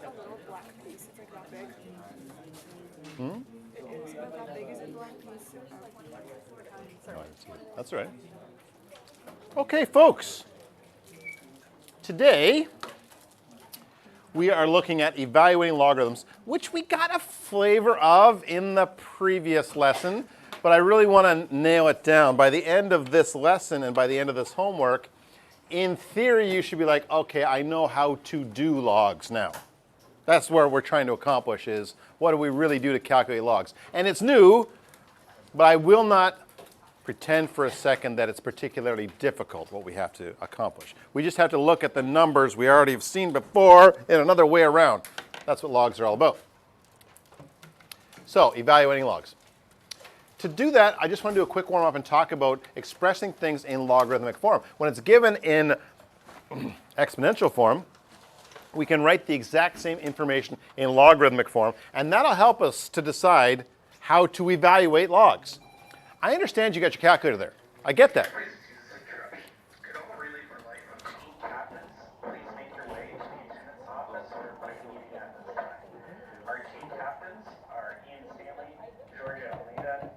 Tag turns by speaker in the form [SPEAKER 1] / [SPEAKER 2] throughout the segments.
[SPEAKER 1] a little black piece. It's like that big.
[SPEAKER 2] Hmm?
[SPEAKER 1] It is about that big. Is it black piece?
[SPEAKER 2] Oh, I see it. That's all right. Okay, folks. Today, we are looking at evaluating logarithms, which we got a flavor of in the previous lesson, but I really want to nail it down. By the end of this lesson and by the end of this homework, in theory, you should be like, okay, I know how to do logs now. That's what we're trying to accomplish is, what do we really do to calculate logs? And it's new, but I will not pretend for a second that it's particularly difficult what we have to accomplish. We just have to look at the numbers we already have seen before in another way around. That's what logs are all about. So, evaluating logs. To do that, I just want to do a quick warm-up and talk about expressing things in logarithmic form. When it's given in exponential form, we can write the exact same information in logarithmic form, and that'll help us to decide how to evaluate logs. I understand you got your calculator there. I get that.
[SPEAKER 3] Could all really relate on team captains? Please make your way to the attendance office or by meeting at this time. Our team captains are Ian Stanley, Georgia Almeida,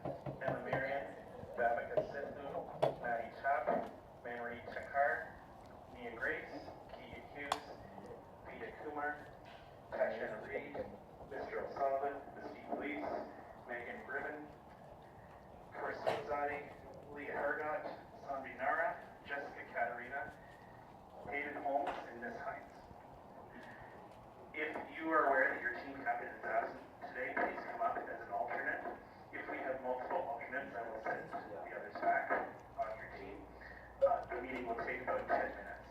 [SPEAKER 3] Emma Marion, Babika Sindhu, Maddie Chap, Manmarie Chakar, Nia Grace, Kia Hughes, Vita Kumar, Tatiana Reed, Mr. O'Sullivan, Steve Lees, Megan Gribbon, Carson Zadi, Leah Hergott, Sandy Nara, Jessica Katerina, Hayden Holmes, and Miss Hines. If you are aware that your team captain is absent today, please come up as an alternate. If we have multiple alternates, I will send the others back on your team. The meeting will take about 10 minutes.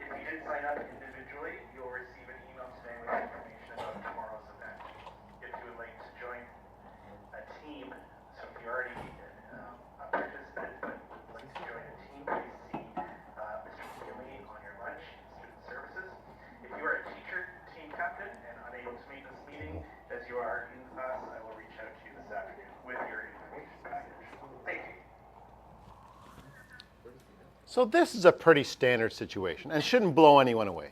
[SPEAKER 3] If you did sign up individually, you'll receive an email today with information about tomorrow's event. If you would like to join a team, so if you're already a participant but would like to join a team, please see Mr. Keeley on your lunch in student services. If you are a teacher, team captain, and unable to meet this meeting as you are in class, I will reach out to you this afternoon with your information package. Thank you.
[SPEAKER 2] So this is a pretty standard situation and shouldn't blow anyone away.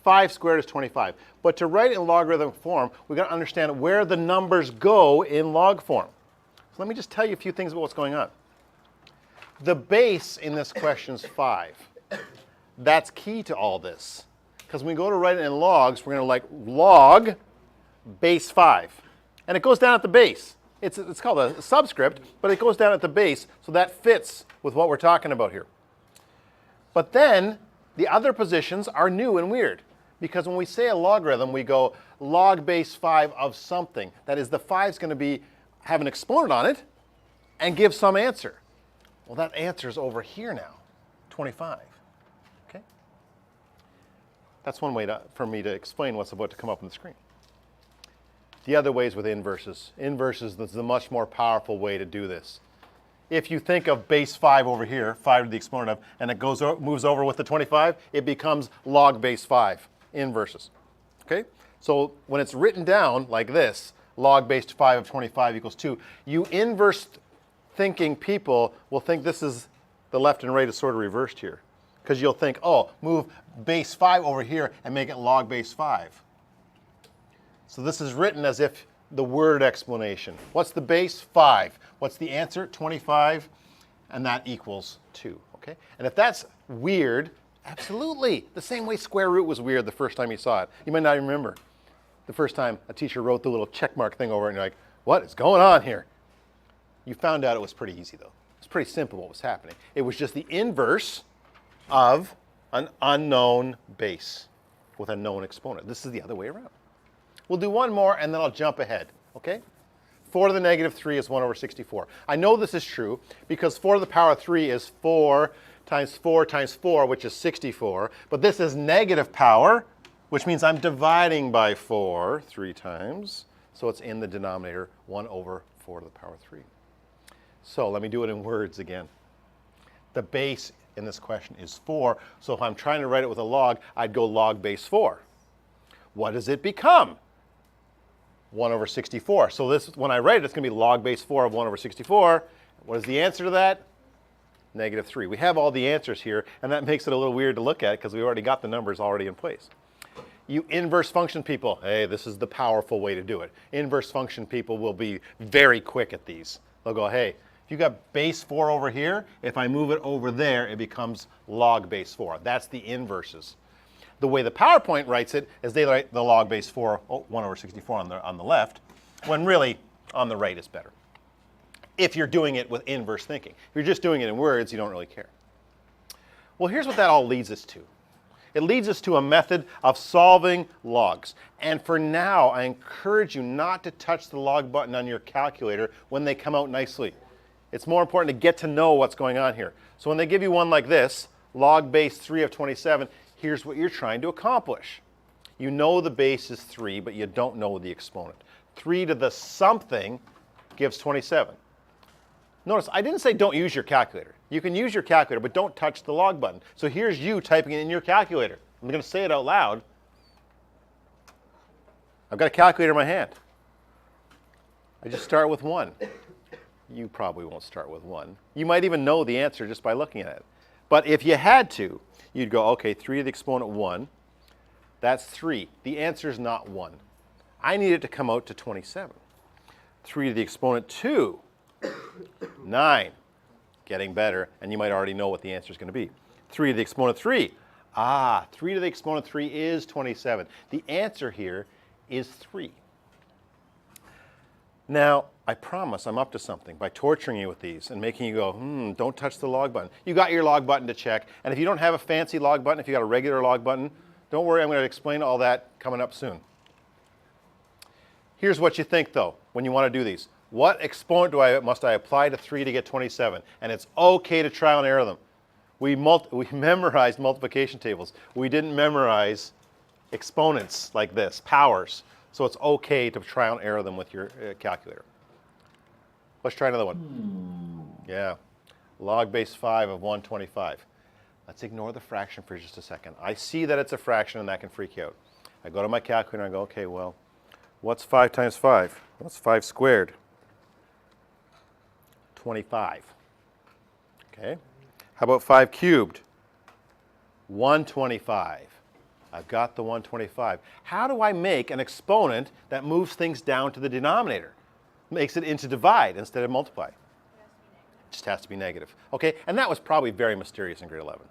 [SPEAKER 2] 5 squared is 25. But to write in logarithmic form, we've got to understand where the numbers go in log form. So let me just tell you a few things about what's going on. The base in this question is 5. That's key to all this. Because when we go to write it in logs, we're going to like log base 5. And it goes down at the base. It's called a subscript, but it goes down at the base, so that fits with what we're talking about here. But then the other positions are new and weird. Because when we say a logarithm, we go log base 5 of something. That is, the 5 is going to have an exponent on it and give some answer. Well, that answer is over here now, 25. Okay? That's one way for me to explain what's about to come up on the screen. The other way is with inverses. Inverses is the much more powerful way to do this. If you think of base 5 over here, 5 to the exponent of, and it moves over with the 25, it becomes log base 5, inverses. Okay? So when it's written down like this, log base 5 of 25 equals 2, you inverse thinking people will think this is the left and right is sort of reversed here. Because you'll think, oh, move base 5 over here and make it log base 5. So this is written as if the word explanation. What's the base? 5. What's the answer? 25. And that equals 2. Okay? And if that's weird, absolutely. The same way square root was weird the first time you saw it. You might not even remember the first time a teacher wrote the little check mark thing over it and you're like, what is going on here? You found out it was pretty easy though. It's pretty simple what was happening. It was just the inverse of an unknown base with a known exponent. This is the other way around. We'll do one more and then I'll jump ahead, okay? 4 to the negative 3 is 1 over 64. I know this is true because 4 to the power 3 is 4 times 4 times 4, which is 64. But this is negative power, which means I'm dividing by 4 3 times. So it's in the denominator, 1 over 4 to the power 3. So let me do it in words again. The base in this question is 4. So if I'm trying to write it with a log, I'd go log base 4. What does it become? 1 over 64. So this, when I write it, it's going to be log base 4 of 1 over 64. What is the answer to that? Negative 3. We have all the answers here, and that makes it a little weird to look at because we already got the numbers already in place. You inverse function people, hey, this is the powerful way to do it. Inverse function people will be very quick at these. They'll go, hey, if you got base 4 over here, if I move it over there, it becomes log base 4. That's the inverses. The way the PowerPoint writes it is they write the log base 4, 1 over 64 on the left, when really on the right is better. If you're doing it with inverse thinking. If you're just doing it in words, you don't really care. Well, here's what that all leads us to. It leads us to a method of solving logs. And for now, I encourage you not to touch the log button on your calculator when they come out nicely. It's more important to get to know what's going on here. So when they give you one like this, log base 3 of 27, here's what you're trying to accomplish. You know the base is 3, but you don't know the exponent. 3 to the something gives 27. Notice, I didn't say don't use your calculator. You can use your calculator, but don't touch the log button. So here's you typing it in your calculator. I'm going to say it out loud. I've got a calculator in my hand. I just start with 1. You probably won't start with 1. You might even know the answer just by looking at it. But if you had to, you'd go, okay, 3 to the exponent 1. That's 3. The answer is not 1. I need it to come out to 27. 3 to the exponent 2. 9. Getting better, and you might already know what the answer is going to be. 3 to the exponent 3. 3 to the exponent 3 is 27. The answer here is 3. Now, I promise I'm up to something by torturing you with these and making you go, don't touch the log button. You got your log button to check, and if you don't have a fancy log button, if you got a regular log button, don't worry, I'm going to explain all that coming up soon. Here's what you think, though, when you want to do these. What exponent must I apply to 3 to get 27? And it's okay to trial and error them. We memorized multiplication tables. We didn't memorize exponents like this, powers. So it's okay to trial and error them with your calculator. Let's try another one. Yeah. Log base 5 of 125. Let's ignore the fraction for just a second. I see that it's a fraction and that can freak you out. I go to my calculator and I go, okay, well, what's 5 times 5? What's 5 squared? 25. Okay. How about 5 cubed? 125. I've got the 125. How do I make an exponent that moves things down to the denominator? Makes it into divide instead of multiply. It just has to be negative. Okay, and that was probably very mysterious in grade 11.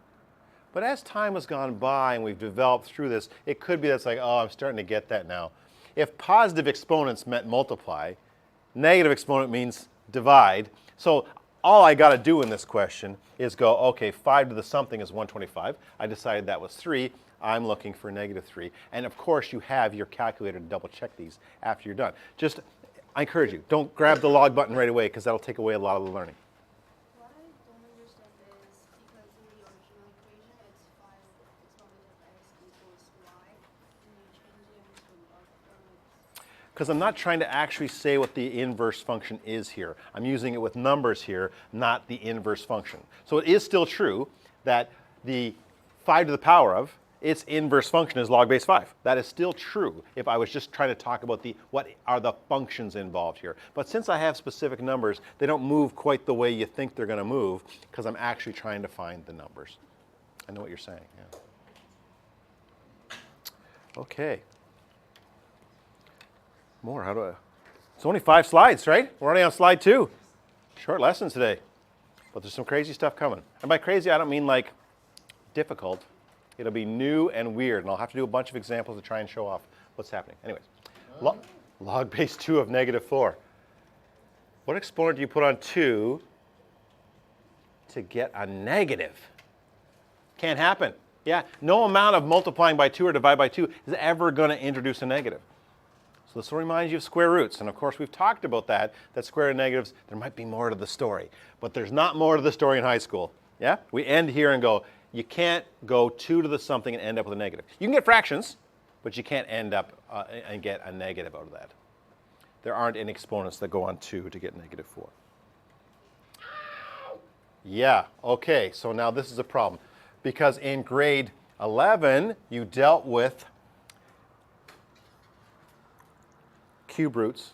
[SPEAKER 2] But as time has gone by and we've developed through this, it could be that's like, oh, I'm starting to get that now. If positive exponents meant multiply, negative exponent means divide. So all I got to do in this question is go, okay, 5 to the something is 125. I decided that was 3. I'm looking for negative 3. And of course, you have your calculator to double check these after you're done. Just, I encourage you, don't grab the log button right away because that'll take away a lot of the learning.
[SPEAKER 1] What I don't understand is because in the original equation it's 5 exponent of x equals y, and you change it into log form.
[SPEAKER 2] Because I'm not trying to actually say what the inverse function is here. I'm using it with numbers here, not the inverse function. So it is still true that the 5 to the power of its inverse function is log base 5. That is still true if I was just trying to talk about what are the functions involved here. But since I have specific numbers, they don't move quite the way you think they're going to move because I'm actually trying to find the numbers. I know what you're saying. Yeah. Okay. More, how do I? It's only 5 slides, right? We're already on slide 2. Short lesson today. But there's some crazy stuff coming. And by crazy, I don't mean like difficult. It'll be new and weird, and I'll have to do a bunch of examples to try and show off what's happening. Anyways, log base 2 of negative 4. What exponent do you put on 2 to get a negative? Can't happen. Yeah, no amount of multiplying by 2 or divide by 2 is ever going to introduce a negative. So this will remind you of square roots. And of course, we've talked about that square root negatives, there might be more to the story. But there's not more to the story in high school. Yeah? We end here and go, you can't go 2 to the something and end up with a negative. You can get fractions, but you can't end up and get a negative out of that. There aren't any exponents that go on 2 to get negative 4. Yeah, okay, so now this is a problem. Because in grade 11, you dealt with cube roots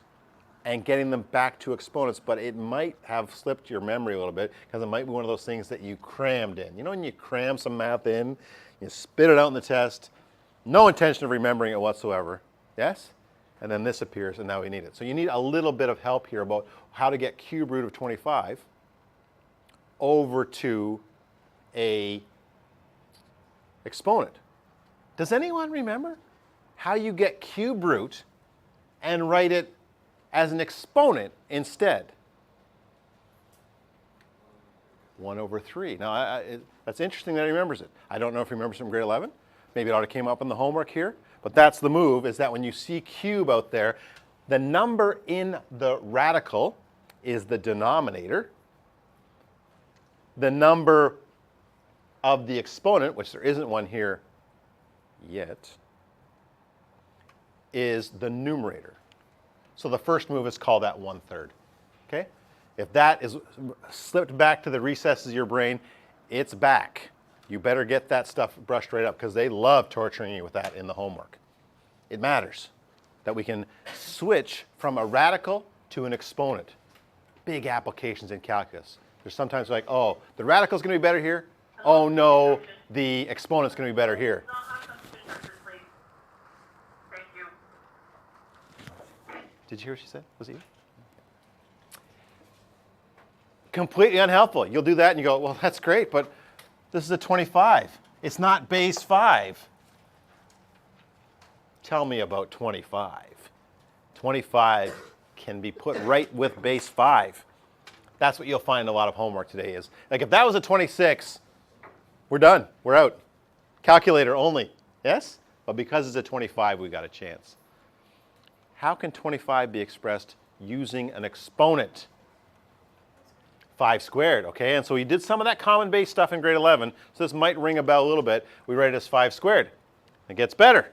[SPEAKER 2] and getting them back to exponents, but it might have slipped your memory a little bit because it might be one of those things that you crammed in. You know when you cram some math in, you spit it out in the test, No intention of remembering it whatsoever. Yes? And then this appears, and now we need it. So you need a little bit of help here about how to get cube root of 25 over to a exponent. Does anyone remember how you get cube root and write it as an exponent instead? 1 over 3. Now, that's interesting that he remembers it. I don't know if he remembers from grade 11. Maybe it ought to came up in the homework here. But that's the move, is that when you see cube out there, the number in the radical is the denominator. The number of the exponent, which there isn't one here yet, is the numerator. So the first move is called that 1/3. Okay? If that is slipped back to the recesses of your brain, it's back. You better get that stuff brushed right up because they love torturing you with that in the homework. It matters that we can switch from a radical to an exponent. Big applications in calculus. There's sometimes like, oh, the radical's going to be better here. Oh no, the exponent's going to be better here.
[SPEAKER 3] Thank you.
[SPEAKER 2] Did you hear what she said? Was it you? Completely unhelpful. You'll do that and you go, well, that's great, but this is a 25. It's not base 5. Tell me about 25. 25 can be put right with base 5. That's what you'll find a lot of homework today is. Like if that was a 26, we're done. We're out. Calculator only. Yes? But because it's a 25, we got a chance. How can 25 be expressed using an exponent? 5 squared, okay? And so we did some of that common base stuff in grade 11, so this might ring a bell a little bit. We write it as 5 squared. It gets better.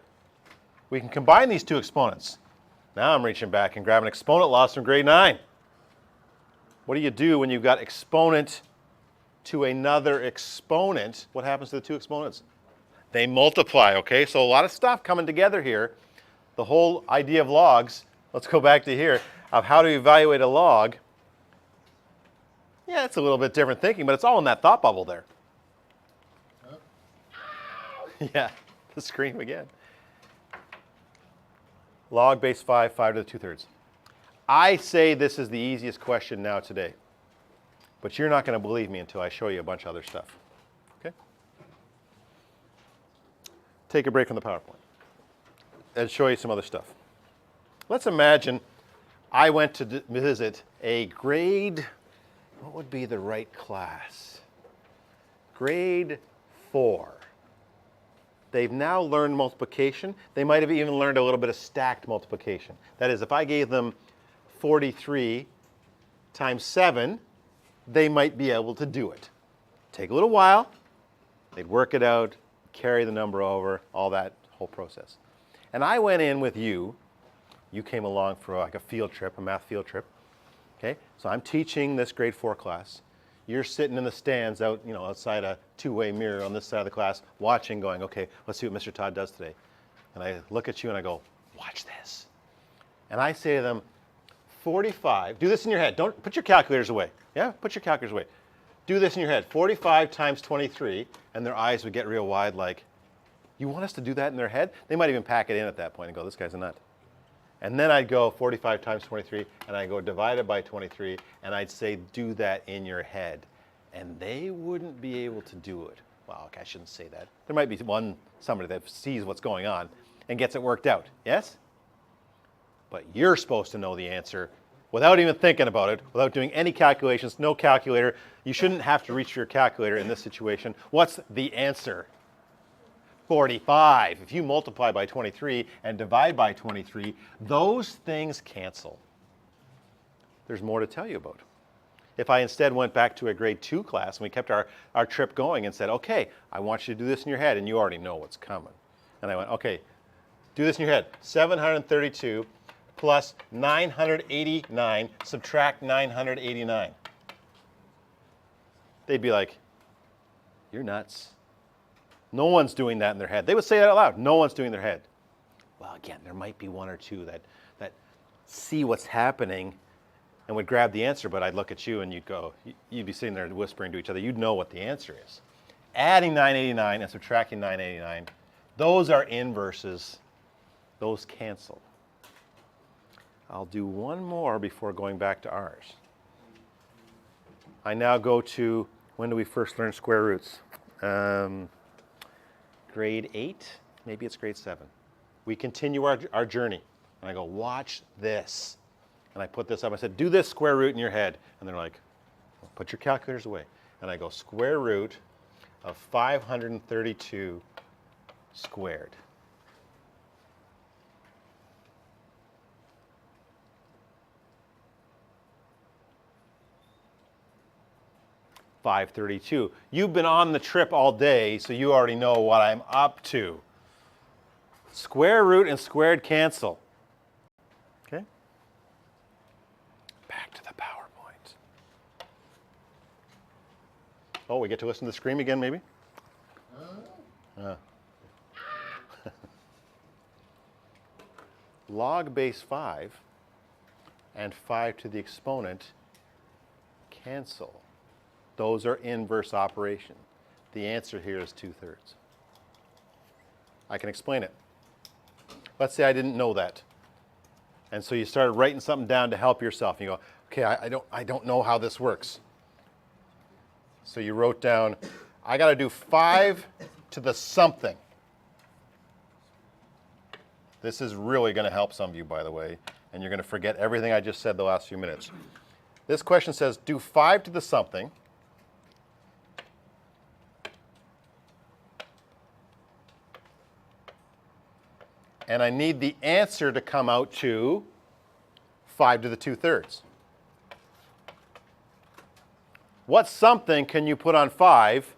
[SPEAKER 2] We can combine these two exponents. Now I'm reaching back and grabbing exponent laws from grade 9. What do you do when you've got exponent to another exponent? What happens to the two exponents? They multiply, okay? So a lot of stuff coming together here. The whole idea of logs, let's go back to here, of how to evaluate a log. Yeah, it's a little bit different thinking, but it's all in that thought bubble there. Yeah, the scream again. Log base 5, 5 to the 2/3. I say this is the easiest question now today, but you're not going to believe me until I show you a bunch of other stuff. Okay? Take a break from the PowerPoint and show you some other stuff. Let's imagine I went to visit a grade, what would be the right class? Grade 4. They've now learned multiplication. They might have even learned a little bit of stacked multiplication. That is, if I gave them 43 times 7, they might be able to do it. Take a little while. They'd work it out, carry the number over, all that whole process. And I went in with you. You came along for like a field trip, a math field trip. Okay? So I'm teaching this grade 4 class. You're sitting in the stands out, outside a two-way mirror on this side of the class, watching, going, okay, let's see what Mr. Todd does today. And I look at you and I go, watch this. And I say to them, 45, do this in your head. Don't put your calculators away. Yeah, put your calculators away. Do this in your head. 45 times 23, and their eyes would get real wide like, you want us to do that in their head? They might even pack it in at that point and go, this guy's a nut. And then I'd go 45 times 23, and I'd go divide it by 23, and I'd say, do that in your head. And they wouldn't be able to do it. Well, okay, I shouldn't say that. There might be somebody that sees what's going on and gets it worked out, yes? But you're supposed to know the answer without even thinking about it, without doing any calculations, no calculator. You shouldn't have to reach for your calculator in this situation. What's the answer? 45. If you multiply by 23 and divide by 23, those things cancel. There's more to tell you about. If I instead went back to a grade 2 class and we kept our trip going and said, okay, I want you to do this in your head, and you already know what's coming. And I went, okay, do this in your head. 732 plus 989, subtract 989. They'd be like, you're nuts. No one's doing that in their head. They would say that out loud. No one's doing it in their head. Well, again, there might be one or two that see what's happening and would grab the answer, but I'd look at you and you'd be sitting there whispering to each other. You'd know what the answer is. Adding 989 and subtracting 989 Those are inverses. Those cancel. I'll do one more before going back to ours. I now go to, when do we first learn square roots? Grade 8, maybe it's grade 7. We continue our journey. And I go, watch this. And I put this up. I said, do this square root in your head. And they're like, well, put your calculators away. And I go, square root of 532 squared. $532. You've been on the trip all day, so you already know what I'm up to. Square root and squared cancel. Okay? Back to the PowerPoint. Oh, we get to listen to the scream again, maybe? Log base 5 and 5 to the exponent cancel. Those are inverse operation. The answer here is 2/3. I can explain it. Let's say I didn't know that. And so you started writing something down to help yourself. You go, okay, I don't know how this works. So you wrote down, I got to do 5 to the something. This is really going to help some of you, by the way, and you're going to forget everything I just said the last few minutes. This question says, do 5 to the something. And I need the answer to come out to 5 to the 2/3. What something can you put on 5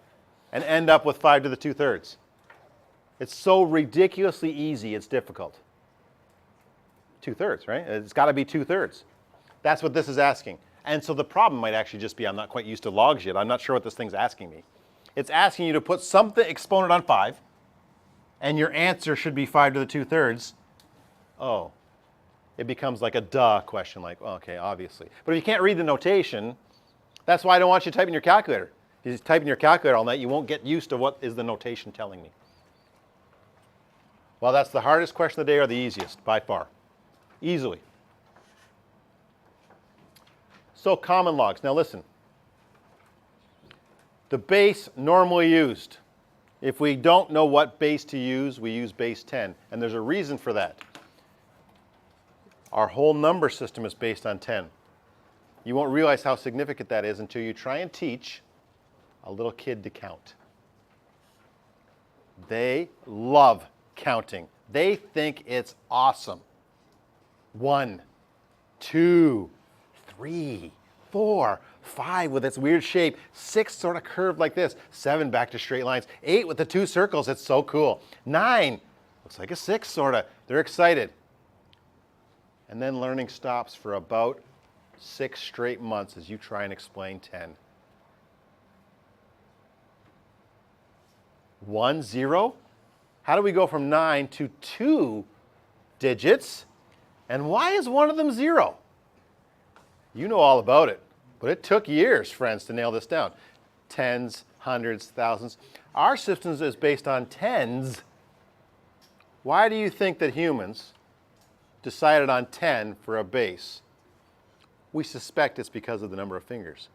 [SPEAKER 2] and end up with 5 to the 2/3? It's so ridiculously easy, it's difficult. 2/3, right? It's got to be 2/3. That's what this is asking. And so the problem might actually just be I'm not quite used to logs yet. I'm not sure what this thing's asking me. It's asking you to put something exponent on 5, and your answer should be 5 to the 2/3. Oh, it becomes like a duh question, like, well, okay, obviously. But if you can't read the notation, that's why I don't want you to type in your calculator. If you type in your calculator all night, you won't get used to what is the notation telling me. Well, that's the hardest question of the day or the easiest, by far. Easily. So common logs. Now listen. The base normally used. If we don't know what base to use, we use base 10. And there's a reason for that. Our whole number system is based on 10. You won't realize how significant that is until you try and teach a little kid to count. They love counting. They think it's awesome. 1, 2, 3, 4, 5 with its weird shape, 6 sort of curved like this, 7 back to straight lines, 8 with the 2 circles, it's so cool. 9 looks like a 6 sort of. They're excited. And then learning stops for about 6 straight months as you try and explain 10. 1, 0? How do we go from 9 to 2 digits? And why is one of them 0? You know all about it, but it took years, friends, to nail this down. Tens, hundreds, thousands. Our system is based on tens. Why do you think that humans decided on 10 for a base? We suspect it's because of the number of fingers.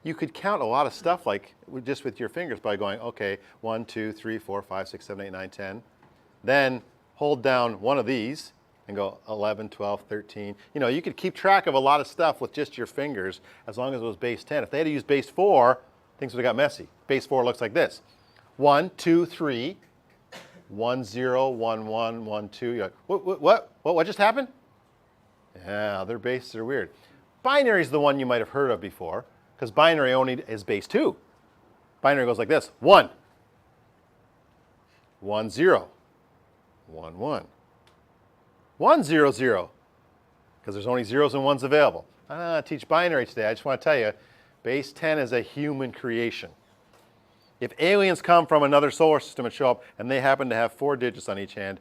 [SPEAKER 2] You could count a lot of stuff like just with your fingers by going, okay, 1, 2, 3, 4, 5, 6, 7, 8, 9, 10. Then hold down one of these and go 11, 12, 13. You know, you could keep track of a lot of stuff with just your fingers as long as it was base 10. If they had to use base 4, things would have got messy. Base 4 looks like this. 1, 2, 3, 1, 0, 1, 1, 1, 2. You're like, what just happened? Yeah, their bases are weird. Binary is the one you might have heard of before, because binary only is base 2. Binary goes like this. 1, 1, 0, 1, 1. 1, 0, 0, because there's only zeros and ones available. I teach binary today. I just want to tell you, base 10 is a human creation. If aliens come from another solar system and show up and they happen to have 4 digits on each hand,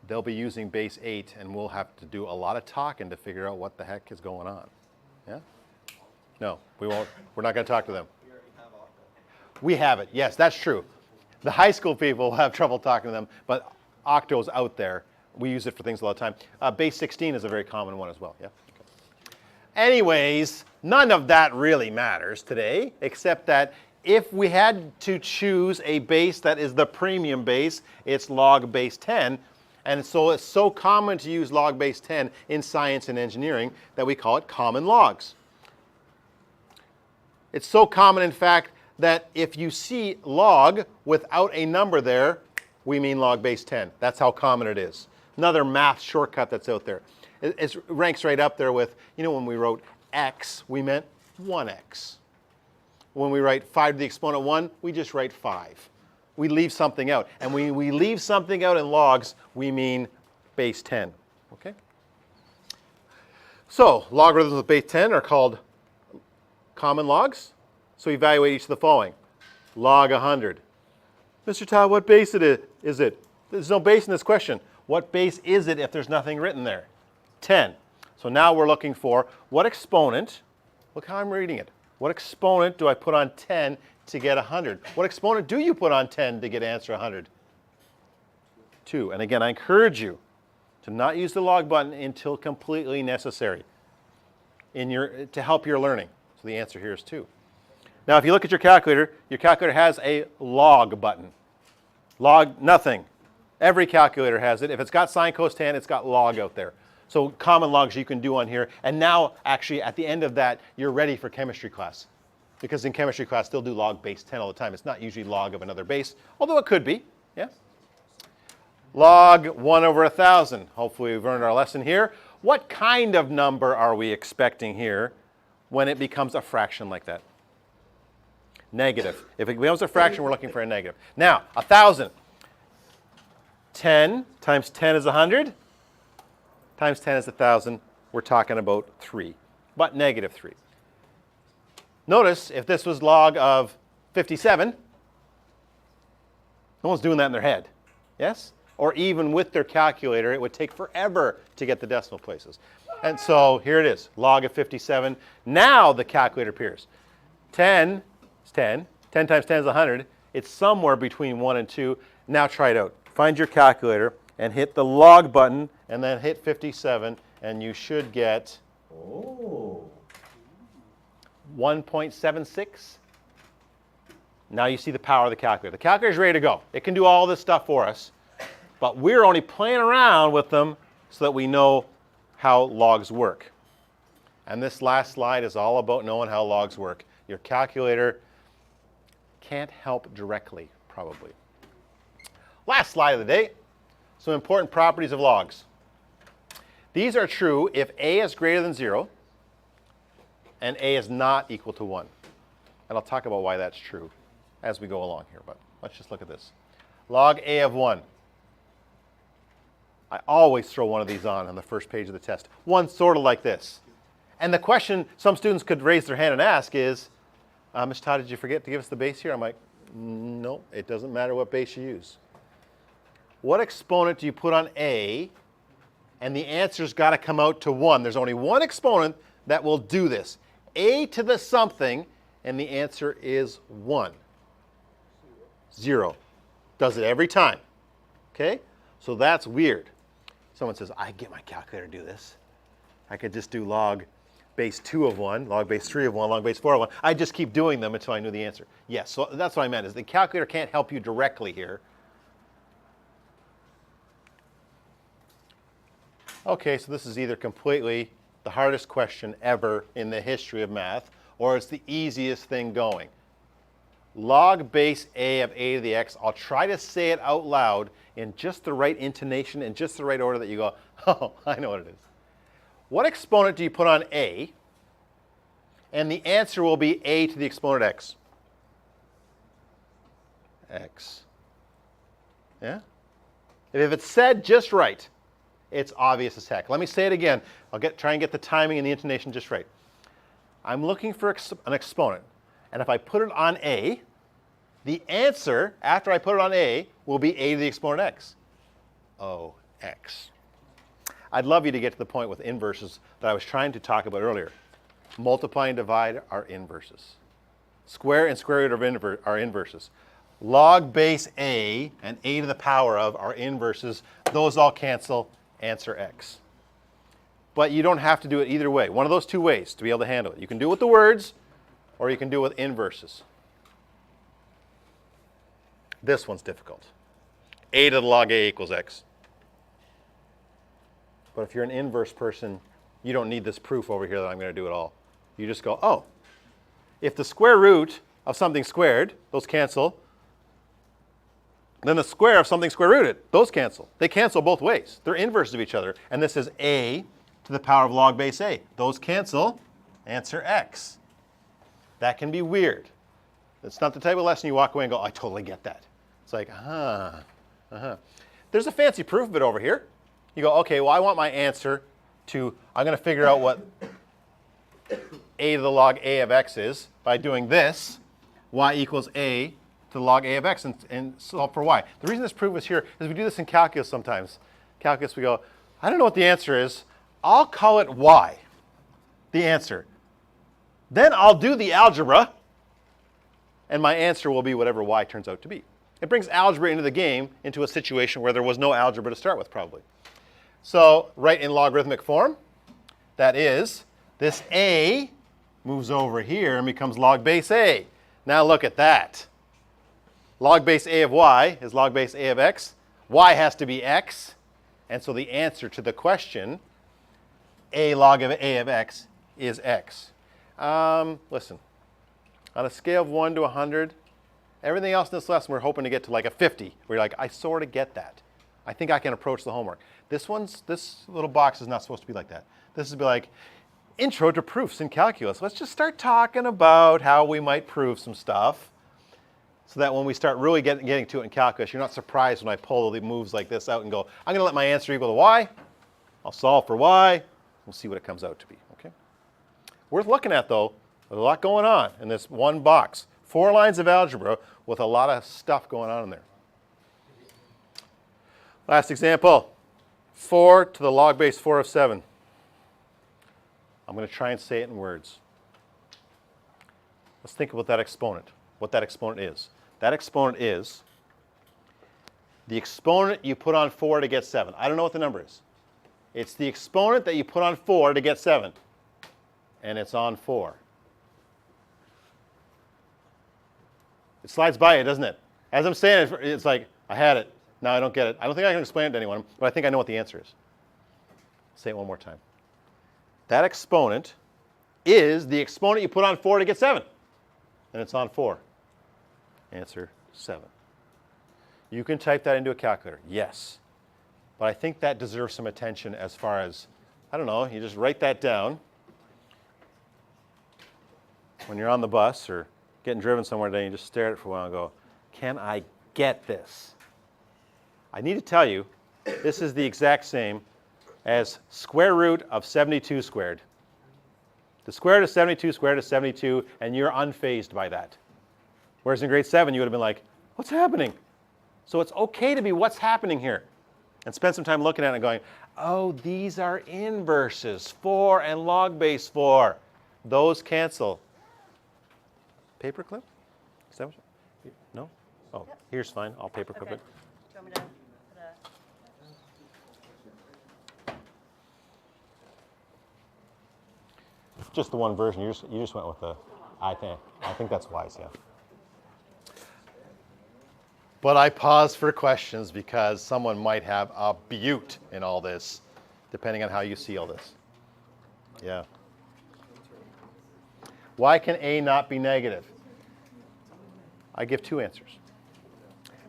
[SPEAKER 2] they'll be using base 8, and we'll have to do a lot of talking to figure out what the heck is going on. Yeah? No, we won't. We're not going to talk to them. We have it. Yes, that's true. The high school people will have trouble talking to them, but octo's out there. We use it for things all the time. Base 16 is a very common one as well. Yeah. Okay. Anyways, none of that really matters today, except that if we had to choose a base that is the premium base, it's log base 10. And so it's so common to use log base 10 in science and engineering that we call it common logs. It's so common, in fact, that if you see log without a number there, we mean log base 10. That's how common it is. Another math shortcut that's out there. It ranks right up there with, when we wrote x, we meant 1x. When we write 5 to the exponent 1, we just write 5. We leave something out. And when we leave something out in logs, we mean base 10. Okay? So logarithms with base 10 are called common logs. So evaluate each of the following. Log 100. Mr. Todd, what base is it? There's no base in this question. What base is it if there's nothing written there? 10. So now we're looking for what exponent, look how I'm reading it. What exponent do I put on 10 to get 100? What exponent do you put on 10 to get answer 100? 2. And again, I encourage you to not use the log button until completely necessary to help your learning. So the answer here is 2. Now if you look at your calculator has a log button. Log nothing. Every calculator has it. If it's got sine, cos, tan, it's got log out there. So common logs you can do on here. And now actually at the end of that, you're ready for chemistry class. Because in chemistry class, they'll do log base 10 all the time. It's not usually log of another base, although it could be. Yeah. Log 1 over 1,000. Hopefully we've learned our lesson here. What kind of number are we expecting here when it becomes a fraction like that? Negative. If it becomes a fraction, we're looking for a negative. Now, 1,000. 10 times 10 is 100. Times 10 is 1,000. We're talking about 3, but negative 3. Notice if this was log of 57, no one's doing that in their head. Yes? Or even with their calculator, it would take forever to get the decimal places. And so here it is, log of 57. Now the calculator appears. 10 is 10. 10 times 10 is 100. It's somewhere between 1 and 2. Now try it out. Find your calculator and hit the log button and then hit 57 and you should get 1.76. Now you see the power of the calculator. The calculator's ready to go. It can do all this stuff for us, but we're only playing around with them so that we know how logs work. And this last slide is all about knowing how logs work. Your calculator can't help directly, probably. Last slide of the day, some important properties of logs. These are true if a is greater than 0 and a is not equal to 1. And I'll talk about why that's true as we go along here, but let's just look at this. Log a of 1. I always throw one of these on the first page of the test. One sort of like this. And the question some students could raise their hand and ask is, Mr. Todd, did you forget to give us the base here? I'm like, no, it doesn't matter what base you use. What exponent do you put on a? And the answer's got to come out to 1. There's only one exponent that will do this. A to the something, and the answer is 1. 0. Does it every time. Okay? So that's weird. Someone says, I get my calculator to do this. I could just do log base 2 of 1, log base 3 of 1, log base 4 of 1. I just keep doing them until I knew the answer. Yes, so that's what I meant, is the calculator can't help you directly here. Okay, so this is either completely the hardest question ever in the history of math, or it's the easiest thing going. Log base a of a to the x. I'll try to say it out loud in just the right intonation and just the right order that you go, oh, I know what it is. What exponent do you put on a? And the answer will be a to the exponent x. X. Yeah? If it's said just right, it's obvious as heck. Let me say it again. I'll try and get the timing and the intonation just right. I'm looking for an exponent. And if I put it on a, the answer, after I put it on a, will be a to the exponent x. Oh, x. I'd love you to get to the point with inverses that I was trying to talk about earlier. Multiply and divide are inverses. Square and square root are inverses. log base a and a to the power of are inverses. Those all cancel, answer x. But you don't have to do it either way. One of those two ways to be able to handle it. You can do it with the words, or you can do it with inverses. This one's difficult. A to the log a equals x. But if you're an inverse person, you don't need this proof over here that I'm going to do it all. You just go, oh, if the square root of something squared, those cancel, then the square of something square rooted, those cancel. They cancel both ways. They're inverses of each other. And this is a to the power of log base a. Those cancel, answer x. That can be weird. It's not the type of lesson you walk away and go, I totally get that. It's like, There's a fancy proof of it over here. You go, okay, well, I want my answer to, I'm going to figure out what a to the log a of x is by doing this, y equals a to the log a of x, and solve for y. The reason this proof is here is we do this in calculus sometimes. Calculus, we go, I don't know what the answer is. I'll call it y, the answer. Then I'll do the algebra, and my answer will be whatever y turns out to be. It brings algebra into the game, into a situation where there was no algebra to start with, probably. So write in logarithmic form. That is, this a moves over here and becomes log base a. Now look at that. Log base a of y is log base a of x. Y has to be x. And so the answer to the question, a log of a of x, is x. Listen, on a scale of 1 to 100, everything else in this lesson we're hoping to get to like a 50, where you're like, I sort of get that. I think I can approach the homework. This little box is not supposed to be like that. This is be like, intro to proofs in calculus. Let's just start talking about how we might prove some stuff so that when we start really getting to it in calculus, you're not surprised when I pull the moves like this out and go, I'm going to let my answer equal to y. I'll solve for y. We'll see what it comes out to be. Okay? Worth looking at, though. There's a lot going on in this one box. 4 lines of algebra with a lot of stuff going on in there. Last example, 4 to the log base 4 of 7. I'm going to try and say it in words. Let's think about that exponent, what that exponent is. That exponent is the exponent you put on 4 to get 7. I don't know what the number is. It's the exponent that you put on 4 to get 7. And it's on 4. It slides by it, doesn't it? As I'm saying it, it's like, I had it. Now I don't get it. I don't think I can explain it to anyone, but I think I know what the answer is. Say it one more time. That exponent is the exponent you put on 4 to get 7. And it's on 4. Answer 7. You can type that into a calculator, yes. But I think that deserves some attention as far as, I don't know, you just write that down when you're on the bus or getting driven somewhere today, you just stare at it for a while and go, can I get this? I need to tell you, this is the exact same as square root of 72 squared. The square root of 72 squared is 72, and you're unfazed by that. Whereas in grade 7, you would have been like, what's happening? So it's okay to be what's happening here. And spend some time looking at it and going, oh, these are inverses, 4 and log base 4. Those cancel. Paperclip? Is that what you, no? Oh, yep. Here's fine. I'll paperclip it.
[SPEAKER 1] Do you want me to put a...
[SPEAKER 2] Just the one version. You just went with the, I think that's wise, yeah. But I pause for questions because someone might have a beaut in all this, depending on how you see all this. Yeah. Why can A not be negative? I give 2 answers.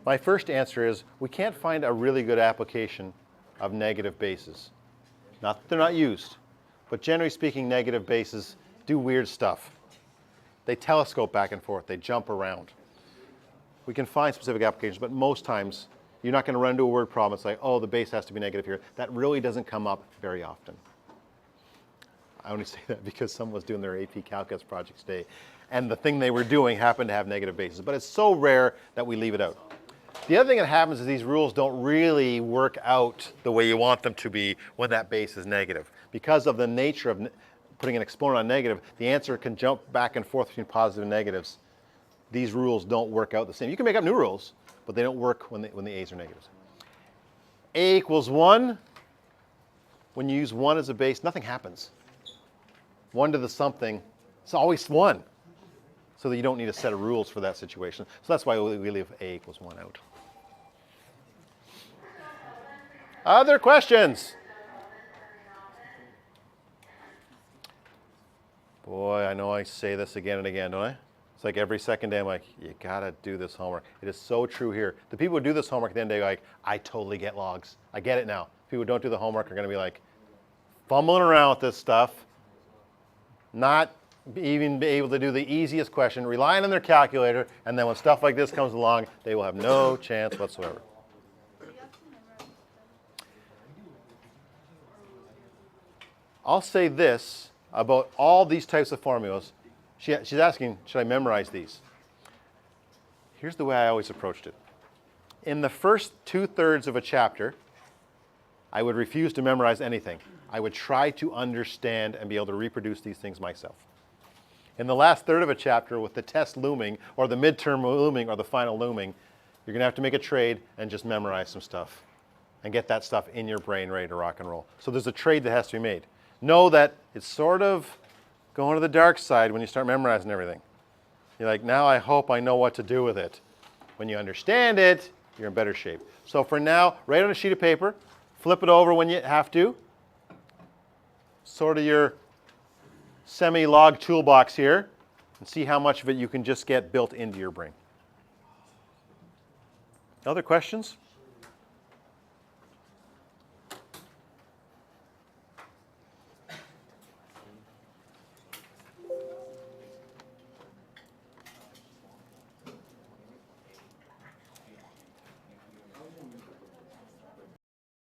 [SPEAKER 2] My first answer is we can't find a really good application of negative bases. Not that they're not used, but generally speaking, negative bases do weird stuff. They telescope back and forth. They jump around. We can find specific applications, but most times you're not going to run into a word problem. It's like, oh, the base has to be negative here. That really doesn't come up very often. I only say that because someone was doing their AP Calculus project today, and the thing they were doing happened to have negative bases. But it's so rare that we leave it out. The other thing that happens is these rules don't really work out the way you want them to be when that base is negative. Because of the nature of putting an exponent on negative, the answer can jump back and forth between positive and negatives these rules don't work out the same. You can make up new rules, but they don't work when the a's are negatives. A equals 1. When you use 1 as a base, nothing happens. 1 to the something, it's always 1. So that you don't need a set of rules for that situation. So that's why we leave A equals 1 out. Other questions? Boy, I know I say this again and again, don't I? It's like every second day I'm like, you gotta do this homework. It is so true here. The people who do this homework at the end of the day are like, I totally get logs. I get it now. People who don't do the homework are gonna be like fumbling around with this stuff, not even be able to do the easiest question, relying on their calculator, and then when stuff like this comes along, they will have no chance whatsoever.
[SPEAKER 1] Do you have to memorize them?
[SPEAKER 2] I'll say this about all these types of formulas. She's asking, should I memorize these? Here's the way I always approached it. In the first 2/3 of a chapter, I would refuse to memorize anything. I would try to understand and be able to reproduce these things myself. In the last third of a chapter, with the test looming, or the midterm looming, or the final looming, you're going to have to make a trade and just memorize some stuff and get that stuff in your brain ready to rock and roll. So there's a trade that has to be made. Know that it's sort of going to the dark side when you start memorizing everything. You're like, now I hope I know what to do with it. When you understand it, you're in better shape. So for now, write on a sheet of paper, flip it over when you have to. Sort of your semi-log toolbox here, and see how much of it you can just get built into your brain. Other questions?